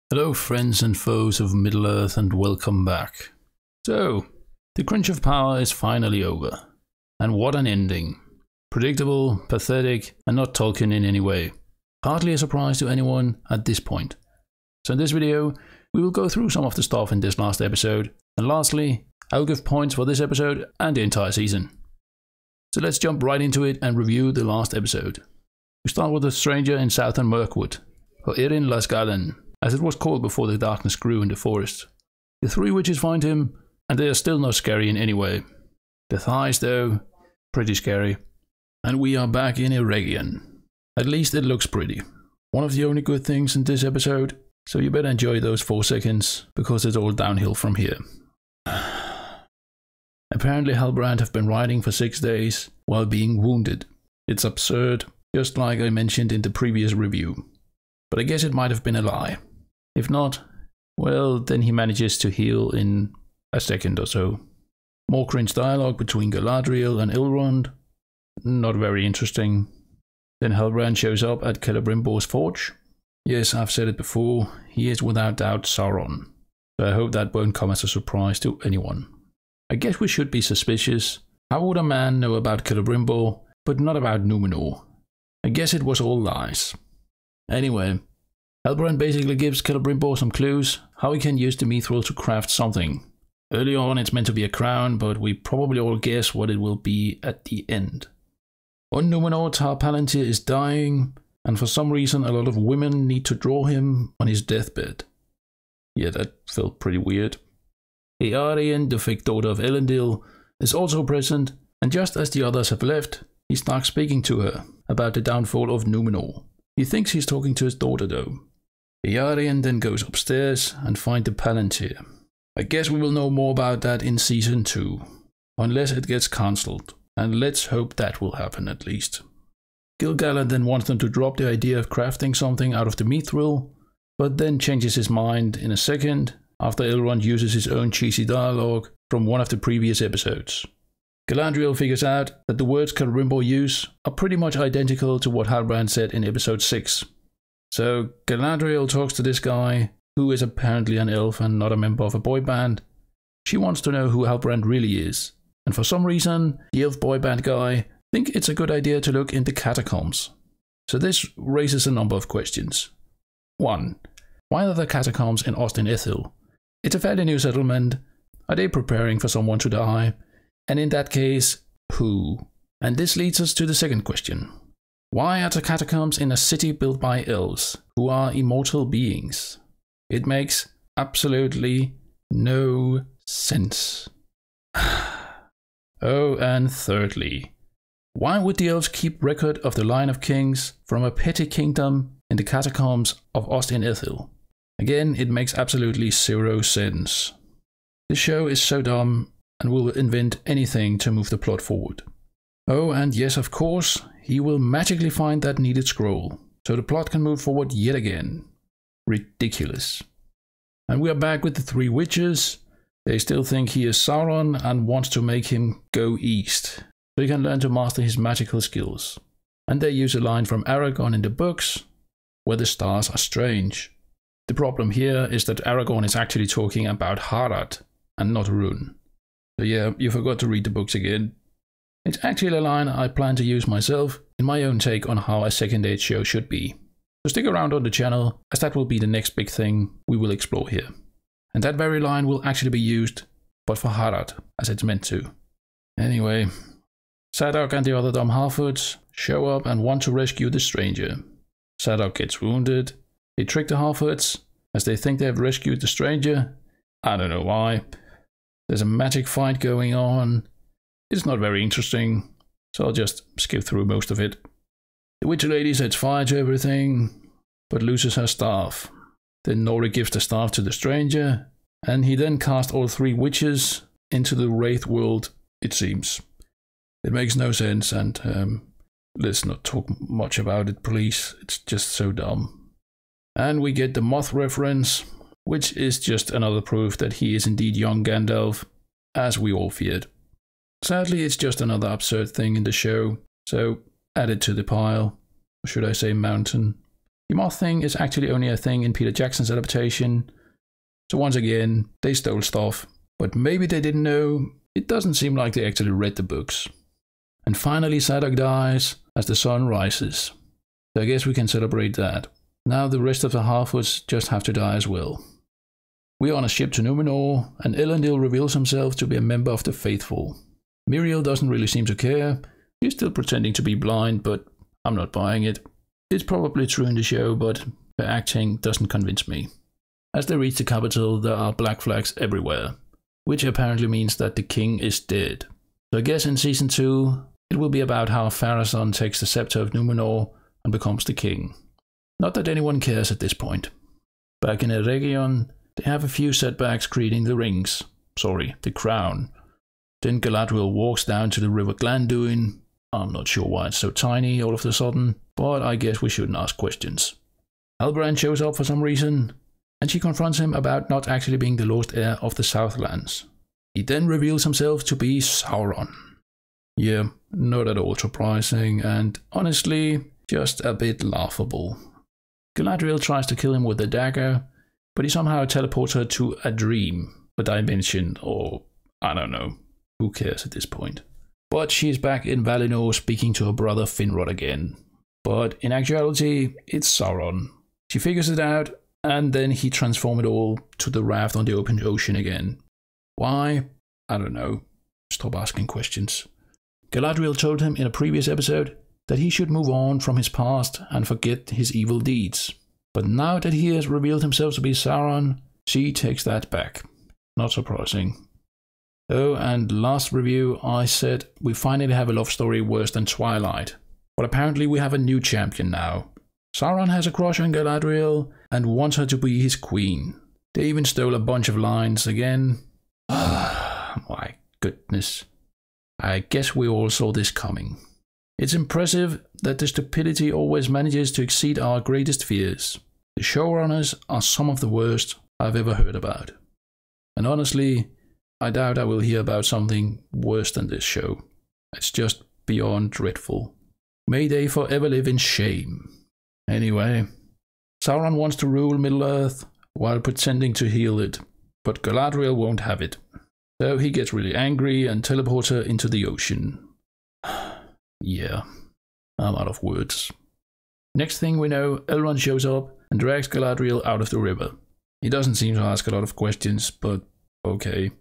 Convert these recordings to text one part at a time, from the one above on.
Hello friends and foes of Middle-earth and welcome back. So, the crunch of power is finally over. And what an ending. Predictable, pathetic, and not Tolkien in any way. Hardly a surprise to anyone at this point. So in this video, we will go through some of the stuff in this last episode, and lastly, I'll give points for this episode and the entire season. So let's jump right into it and review the last episode. We start with a stranger in southern Mirkwood, or Eryn Lasgalen, as it was called before the darkness grew in the forest. The three witches find him, and they are still not scary in any way. The thighs, though, pretty scary. And we are back in Eärien. At least it looks pretty. One of the only good things in this episode, so you better enjoy those 4 seconds, because it's all downhill from here. Apparently Halbrand have been riding for 6 days while being wounded. It's absurd, just like I mentioned in the previous review. But I guess it might have been a lie. If not, well, then he manages to heal in a second or so. More cringe dialogue between Galadriel and Elrond. Not very interesting. Then Halbrand shows up at Celebrimbor's forge. Yes, I've said it before, he is without doubt Sauron. So I hope that won't come as a surprise to anyone. I guess we should be suspicious. How would a man know about Celebrimbor, but not about Númenor? I guess it was all lies. Anyway, Halbrand basically gives Celebrimbor some clues how he can use the mithril to craft something. Early on it's meant to be a crown, but we probably all guess what it will be at the end. On Númenor, Tar-Palantír is dying, and for some reason a lot of women need to draw him on his deathbed. Yeah, that felt pretty weird. Eärien, the fake daughter of Elendil, is also present, and just as the others have left, he starts speaking to her about the downfall of Númenor. He thinks he's talking to his daughter though. Eärien then goes upstairs and finds the Palantír. I guess we will know more about that in season 2, unless it gets cancelled, and let's hope that will happen at least. Gil-galad then wants them to drop the idea of crafting something out of the mithril, but then changes his mind in a second after Elrond uses his own cheesy dialogue from one of the previous episodes. Galadriel figures out that the words Celebrimbor use are pretty much identical to what Halbrand said in episode 6. So Galadriel talks to this guy, who is apparently an elf and not a member of a boy band. She wants to know who Halbrand really is, and for some reason, the elf boy band guy thinks it's a good idea to look in the catacombs. So this raises a number of questions. 1. Why are there catacombs in Ost-in-Ithil? It's a fairly new settlement. Are they preparing for someone to die? And in that case, who? And this leads us to the second question. Why are the catacombs in a city built by elves, who are immortal beings? It makes absolutely no sense. Oh, and thirdly, why would the elves keep record of the line of kings from a petty kingdom in the catacombs of Ost-in-Ithil? Again, it makes absolutely zero sense. This show is so dumb and will invent anything to move the plot forward. Oh, and yes, of course, he will magically find that needed scroll, so the plot can move forward yet again. Ridiculous. And we are back with the 3 witches. They still think he is Sauron and want to make him go east, so he can learn to master his magical skills. And they use a line from Aragorn in the books, where the stars are strange. The problem here is that Aragorn is actually talking about Harad and not Rhûn. So yeah, you forgot to read the books again. It's actually a line I plan to use myself in my own take on how a second age show should be. So stick around on the channel, as that will be the next big thing we will explore here. And that very line will actually be used, but for Harad, as it's meant to. Anyway, Sadok and the other dumb Harfoots show up and want to rescue the stranger. Sadok gets wounded. They trick the Harfoots, as they think they have rescued the stranger. I don't know why. There's a magic fight going on. It's not very interesting, so I'll just skip through most of it. The witch lady sets fire to everything, but loses her staff. Then Nori gives the staff to the stranger, and he then casts all 3 witches into the wraith world, it seems. It makes no sense, and let's not talk much about it, please. It's just so dumb. And we get the moth reference, which is just another proof that he is indeed young Gandalf, as we all feared. Sadly, it's just another absurd thing in the show, so add it to the pile, or should I say mountain. The moth thing is actually only a thing in Peter Jackson's adaptation. So once again, they stole stuff. But maybe they didn't know. It doesn't seem like they actually read the books. And finally Zadok dies as the sun rises. So I guess we can celebrate that. Now the rest of the Harfoots just have to die as well. We are on a ship to Númenor, and Elendil reveals himself to be a member of the faithful. Míriel doesn't really seem to care. She's still pretending to be blind, but I'm not buying it. It's probably true in the show, but her acting doesn't convince me. As they reach the capital, there are black flags everywhere, which apparently means that the king is dead. So I guess in season 2, it will be about how Pharazôn takes the scepter of Númenor and becomes the king. Not that anyone cares at this point. Back in Eärien, they have a few setbacks creating the crown. Then Galadriel walks down to the river Glandúin. I'm not sure why it's so tiny all of a sudden, but I guess we shouldn't ask questions. Halbrand shows up for some reason, and she confronts him about not actually being the lost heir of the Southlands. He then reveals himself to be Sauron. Yeah, not at all surprising, and honestly, just a bit laughable. Galadriel tries to kill him with a dagger, but he somehow teleports her to a dream, a dimension, or I don't know. Who cares at this point? But she's back in Valinor speaking to her brother Finrod again. But in actuality, it's Sauron. She figures it out, and then he transforms it all to the raft on the open ocean again. Why? I don't know. Stop asking questions. Galadriel told him in a previous episode that he should move on from his past and forget his evil deeds. But now that he has revealed himself to be Sauron, she takes that back. Not surprising. Oh, and last review I said we finally have a love story worse than Twilight. But apparently we have a new champion now. Sauron has a crush on Galadriel and wants her to be his queen. They even stole a bunch of lines again. My goodness. I guess we all saw this coming. It's impressive that the stupidity always manages to exceed our greatest fears. The showrunners are some of the worst I've ever heard about. And honestly, I doubt I will hear about something worse than this show. It's just beyond dreadful. May they forever live in shame. Anyway, Sauron wants to rule Middle-earth while pretending to heal it, but Galadriel won't have it. So he gets really angry and teleports her into the ocean. Yeah, I'm out of words. Next thing we know, Elrond shows up and drags Galadriel out of the river. He doesn't seem to ask a lot of questions, but okay.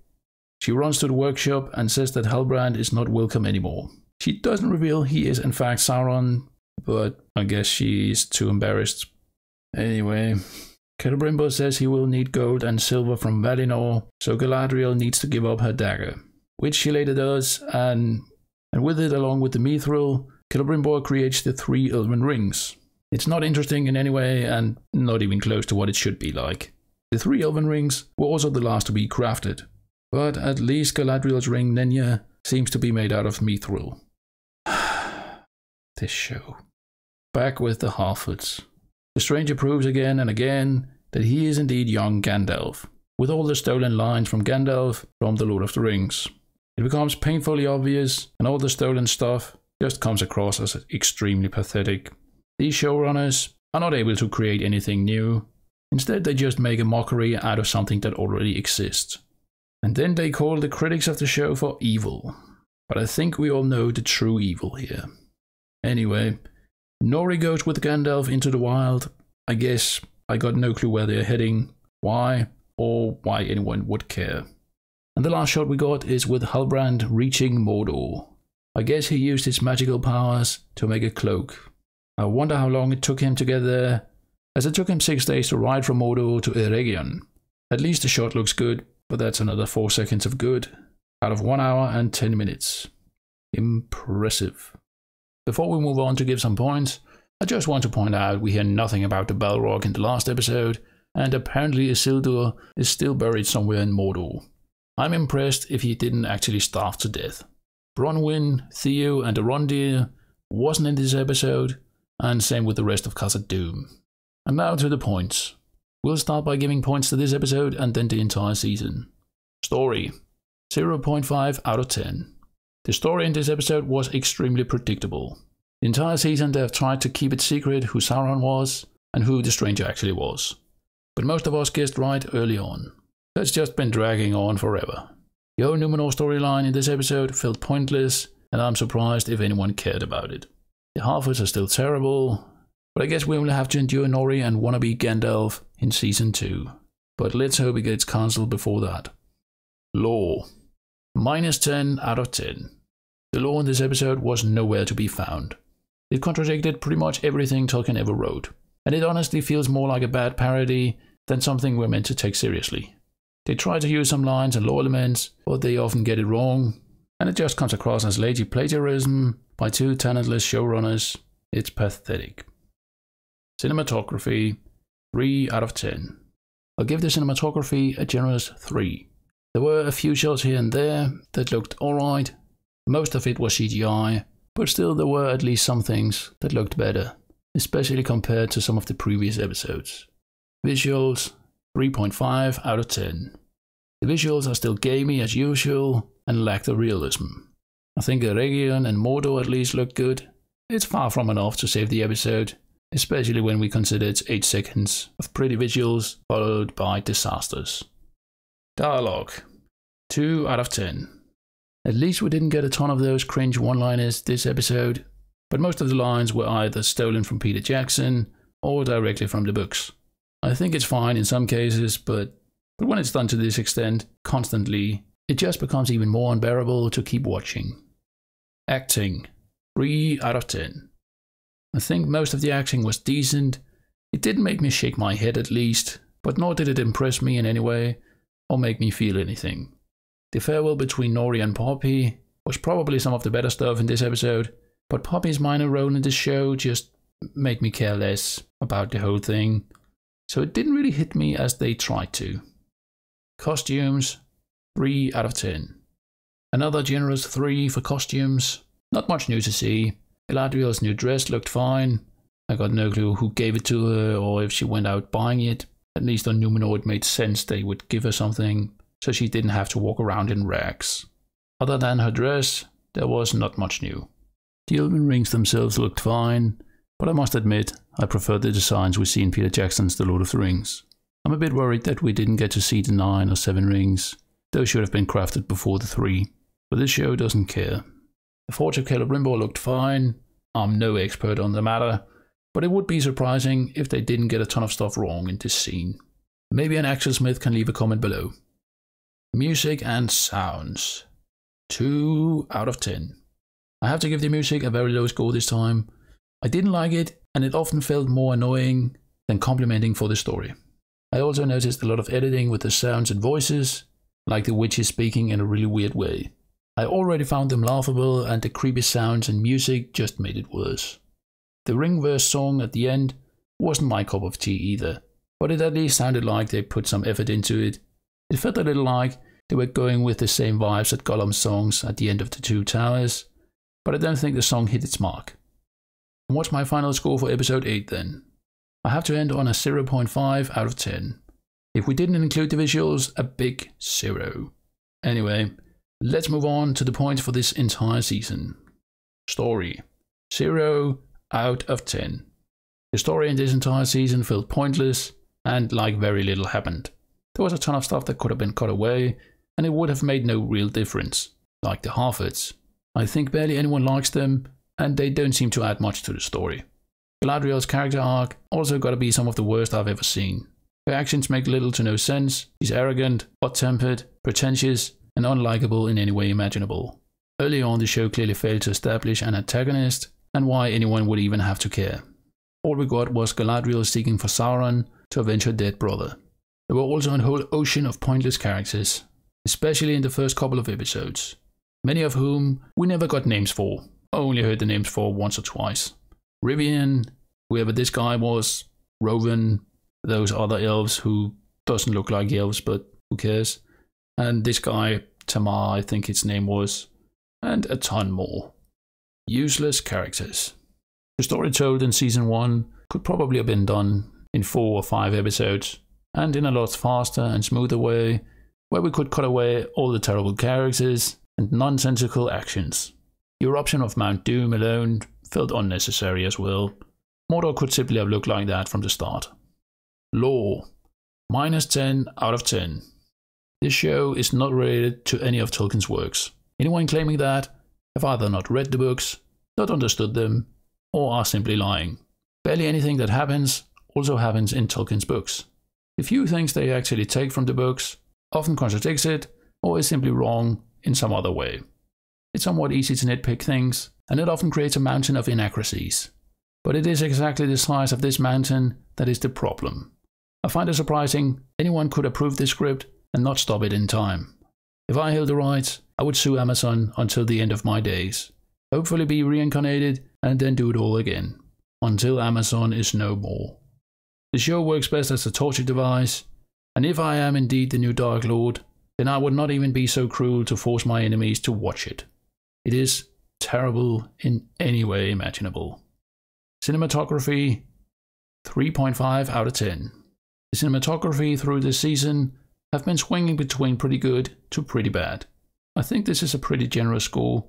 She runs to the workshop and says that Halbrand is not welcome anymore. She doesn't reveal he is in fact Sauron, but I guess she is too embarrassed. Anyway, Celebrimbor says he will need gold and silver from Valinor, so Galadriel needs to give up her dagger, which she later does, and with it, along with the mithril, Celebrimbor creates the 3 elven rings. It's not interesting in any way, and not even close to what it should be like. The 3 elven rings were also the last to be crafted, but at least Galadriel's ring Nenya seems to be made out of mithril. This show. Back with the Harfoots. The stranger proves again and again that he is indeed young Gandalf, with all the stolen lines from Gandalf from The Lord of the Rings. It becomes painfully obvious, and all the stolen stuff just comes across as extremely pathetic. These showrunners are not able to create anything new. Instead, they just make a mockery out of something that already exists. And then they call the critics of the show for evil. But I think we all know the true evil here. Anyway, Nori goes with Gandalf into the wild. I guess I got no clue where they're heading, why, or why anyone would care. And the last shot we got is with Halbrand reaching Mordor. I guess he used his magical powers to make a cloak. I wonder how long it took him to get there, as it took him 6 days to ride from Mordor to Eärien. At least the shot looks good, but that's another 4 seconds of good, out of 1 hour and 10 minutes. Impressive. Before we move on to give some points, I just want to point out we hear nothing about the Balrog in the last episode, and apparently Isildur is still buried somewhere in Mordor. I'm impressed if he didn't actually starve to death. Bronwyn, Theo and Arondir wasn't in this episode, and same with the rest of Khazad-dûm. And now to the points. We'll start by giving points to this episode and then the entire season. Story. 0.5 out of 10. The story in this episode was extremely predictable. The entire season they have tried to keep it secret who Sauron was, and who the stranger actually was. But most of us guessed right early on. So it's just been dragging on forever. The whole Númenor storyline in this episode felt pointless, and I'm surprised if anyone cared about it. The Harfoots are still terrible, but I guess we only have to endure Nori and wannabe Gandalf in Season 2. But let's hope it gets cancelled before that. Lore. -10 out of 10. The lore in this episode was nowhere to be found. It contradicted pretty much everything Tolkien ever wrote, and it honestly feels more like a bad parody than something we're meant to take seriously. They try to use some lines and lore elements, but they often get it wrong, and it just comes across as lazy plagiarism by two talentless showrunners. It's pathetic. Cinematography, 3 out of 10. I'll give the cinematography a generous 3. There were a few shots here and there that looked alright. Most of it was CGI, but still there were at least some things that looked better, especially compared to some of the previous episodes. Visuals, 3.5 out of 10. The visuals are still gamey as usual and lack the realism. I think Eärien and Mordor at least look good. It's far from enough to save the episode, especially when we consider its 8 seconds of pretty visuals followed by disasters. Dialogue, 2 out of 10. At least we didn't get a ton of those cringe one-liners this episode, but most of the lines were either stolen from Peter Jackson or directly from the books. I think it's fine in some cases, but when it's done to this extent, constantly, it just becomes even more unbearable to keep watching. Acting, 3 out of 10. I think most of the acting was decent. It didn't make me shake my head at least, but nor did it impress me in any way or make me feel anything. The farewell between Nori and Poppy was probably some of the better stuff in this episode, but Poppy's minor role in this show just made me care less about the whole thing, so it didn't really hit me as they tried to. Costumes, 3 out of 10. Another generous 3 for costumes. Not much new to see. Galadriel's new dress looked fine. I got no clue who gave it to her or if she went out buying it. At least on Númenor it made sense they would give her something, so she didn't have to walk around in rags. Other than her dress, there was not much new. The elven rings themselves looked fine, but I must admit I prefer the designs we see in Peter Jackson's The Lord of the Rings. I'm a bit worried that we didn't get to see the 9 or 7 rings. Those should have been crafted before the 3, but this show doesn't care. The Forge of Celebrimbor looked fine. I'm no expert on the matter, but it would be surprising if they didn't get a ton of stuff wrong in this scene. Maybe an actionsmith can leave a comment below. Music and sounds, 2 out of 10. I have to give the music a very low score this time. I didn't like it, and it often felt more annoying than complimenting for the story. I also noticed a lot of editing with the sounds and voices, like the witches speaking in a really weird way. I already found them laughable, and the creepy sounds and music just made it worse. The Ringverse song at the end wasn't my cup of tea either, but it at least sounded like they put some effort into it. It felt a little like they were going with the same vibes as Gollum's songs at the end of the Two Towers, but I don't think the song hit its mark. And what's my final score for episode 8 then? I have to end on a 0.5 out of 10. If we didn't include the visuals, a big 0. Anyway, let's move on to the points for this entire season. Story, 0 out of 10. The story in this entire season felt pointless and like very little happened. There was a ton of stuff that could have been cut away, and it would have made no real difference, like the Harfoots. I think barely anyone likes them, and they don't seem to add much to the story. Galadriel's character arc also gotta be some of the worst I've ever seen. Her actions make little to no sense. She's arrogant, hot-tempered, pretentious, and unlikable in any way imaginable. Early on, the show clearly failed to establish an antagonist, and why anyone would even have to care. All we got was Galadriel seeking for Sauron to avenge her dead brother. There were also a whole ocean of pointless characters, especially in the first couple of episodes, many of whom we never got names for. I only heard the names for once or twice. Rivian, whoever this guy was, Rowan, those other elves who doesn't look like elves, but who cares, and this guy, Tamar, I think his name was, and a ton more. Useless characters. The story told in season 1 could probably have been done in 4 or 5 episodes, and in a lot faster and smoother way, where we could cut away all the terrible characters and nonsensical actions. The eruption of Mount Doom alone felt unnecessary as well. Mordor could simply have looked like that from the start. Lore. -10 out of 10. This show is not related to any of Tolkien's works. Anyone claiming that have either not read the books, not understood them, or are simply lying. Barely anything that happens also happens in Tolkien's books. The few things they actually take from the books often contradicts it, or is simply wrong in some other way. It's somewhat easy to nitpick things, and it often creates a mountain of inaccuracies. But it is exactly the size of this mountain that is the problem. I find it surprising anyone could approve this script and not stop it in time. If I held the rights, I would sue Amazon until the end of my days. Hopefully be reincarnated and then do it all again. Until Amazon is no more. The show works best as a torture device, and if I am indeed the new Dark Lord, then I would not even be so cruel to force my enemies to watch it. It is terrible in any way imaginable. Cinematography, 3.5 out of 10. The cinematography through this season have been swinging between pretty good to pretty bad. I think this is a pretty generous score.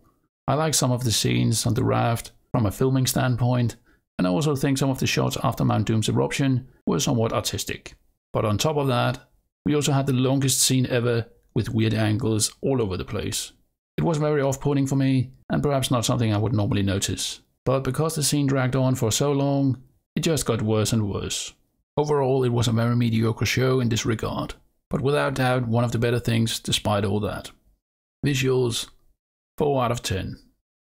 I like some of the scenes on the raft from a filming standpoint, and I also think some of the shots after Mount Doom's eruption were somewhat artistic. But on top of that, we also had the longest scene ever with weird angles all over the place. It was very off-putting for me, and perhaps not something I would normally notice. But because the scene dragged on for so long, it just got worse and worse. Overall, it was a very mediocre show in this regard, but without doubt one of the better things despite all that. Visuals, 4 out of 10.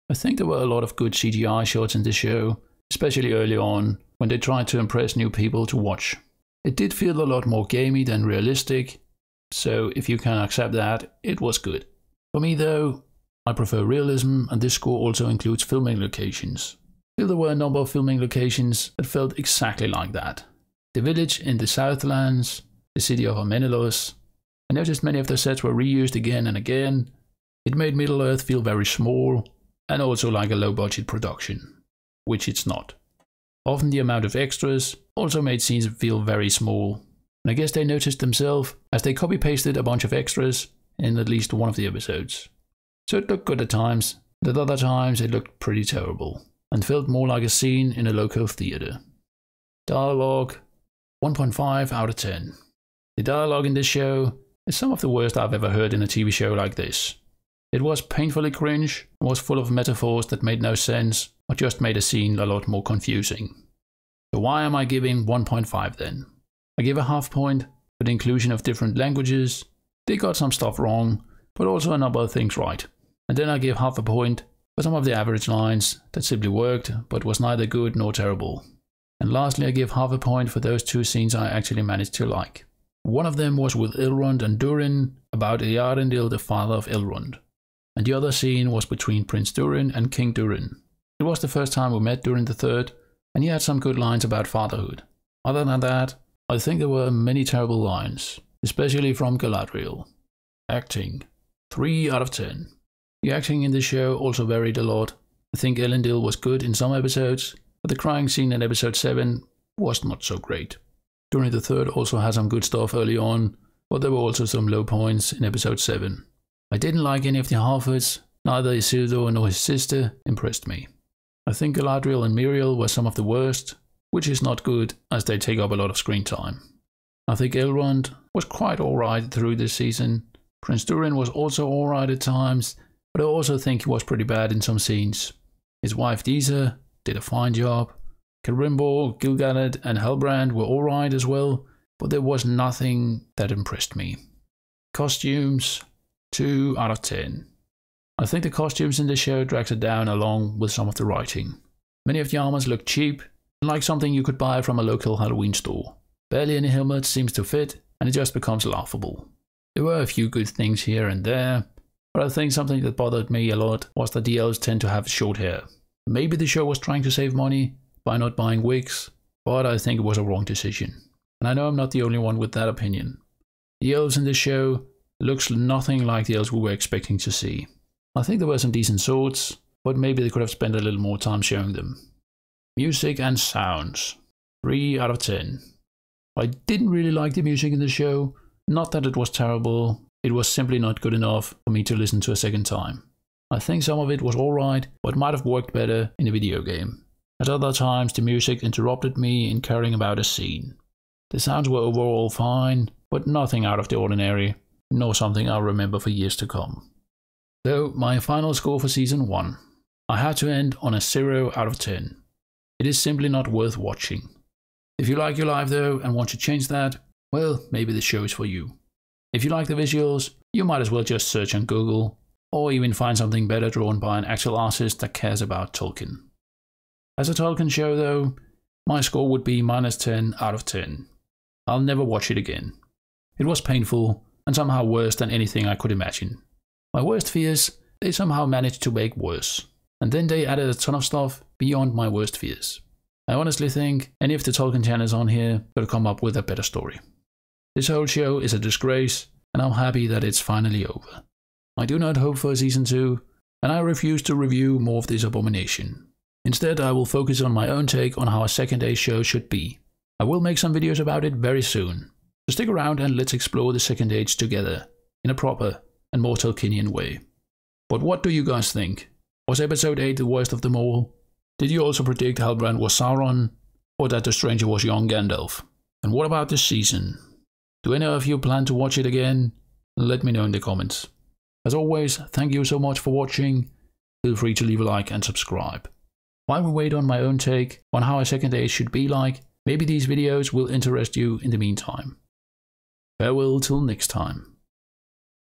I think there were a lot of good CGI shots in this show, especially early on, when they tried to impress new people to watch. It did feel a lot more gamey than realistic, so if you can accept that, it was good. For me though, I prefer realism, and this score also includes filming locations. Still, there were a number of filming locations that felt exactly like that. The village in the Southlands, the city of Armenelos. I noticed many of the sets were reused again and again. It made Middle-earth feel very small, and also like a low-budget production, which it's not. Often the amount of extras also made scenes feel very small, and I guess they noticed themselves as they copy-pasted a bunch of extras in at least one of the episodes. So it looked good at times, but at other times it looked pretty terrible, and felt more like a scene in a local theatre. Dialogue, 1.5 out of 10. The dialogue in this show is some of the worst I've ever heard in a TV show like this. It was painfully cringe and was full of metaphors that made no sense or just made a scene a lot more confusing. So why am I giving 1.5 then? I give a half point for the inclusion of different languages. They got some stuff wrong, but also a number of things right. And then I give half a point for some of the average lines that simply worked but was neither good nor terrible. And lastly, I give half a point for those two scenes I actually managed to like. One of them was with Elrond and Durin about Elendil, the father of Elrond. And the other scene was between Prince Durin and King Durin. It was the first time we met Durin III, and he had some good lines about fatherhood. Other than that, I think there were many terrible lines, especially from Galadriel. Acting, 3 out of 10. The acting in this show also varied a lot. I think Elendil was good in some episodes, but the crying scene in episode 7 was not so great. Durin III also had some good stuff early on, but there were also some low points in episode 7. I didn't like any of the Harfoots, neither Isildur nor his sister impressed me. I think Galadriel and Míriel were some of the worst, which is not good as they take up a lot of screen time. I think Elrond was quite alright through this season. Prince Durin was also alright at times, but I also think he was pretty bad in some scenes. His wife Disa did a fine job. Celebrimbor, Gil-galad and Halbrand were alright as well, but there was nothing that impressed me. Costumes, 2 out of 10. I think the costumes in the show drags it down along with some of the writing. Many of the armors look cheap, and like something you could buy from a local Halloween store. Barely any helmet seems to fit, and it just becomes laughable. There were a few good things here and there, but I think something that bothered me a lot was that the elves tend to have short hair. Maybe the show was trying to save money by not buying wigs, but I think it was a wrong decision. And I know I'm not the only one with that opinion. The elves in this show looks nothing like the elves we were expecting to see. I think there were some decent swords, but maybe they could have spent a little more time showing them. Music and sounds, 3 out of 10. I didn't really like the music in the show, not that it was terrible, it was simply not good enough for me to listen to a second time. I think some of it was alright, but might have worked better in a video game. At other times the music interrupted me in caring about a scene. The sounds were overall fine, but nothing out of the ordinary, nor something I'll remember for years to come. So, my final score for Season 1. I had to end on a 0 out of 10. It is simply not worth watching. If you like your life though and want to change that, well, maybe the show is for you. If you like the visuals, you might as well just search on Google, or even find something better drawn by an actual artist that cares about Tolkien. As a Tolkien show though, my score would be -10 out of 10. I'll never watch it again. It was painful, and somehow worse than anything I could imagine. My worst fears, they somehow managed to make worse. And then they added a ton of stuff beyond my worst fears. I honestly think any of the Tolkien channels on here could come up with a better story. This whole show is a disgrace, and I'm happy that it's finally over. I do not hope for a Season 2, and I refuse to review more of this abomination. Instead, I will focus on my own take on how a second age show should be. I will make some videos about it very soon. So stick around and let's explore the second age together, in a proper and more Tolkienian way. But what do you guys think? Was episode 8 the worst of them all? Did you also predict Halbrand was Sauron, or that the stranger was young Gandalf? And what about this season? Do any of you plan to watch it again? Let me know in the comments. As always, thank you so much for watching. Feel free to leave a like and subscribe. While we wait on my own take on how a second age should be like, maybe these videos will interest you in the meantime. Farewell till next time.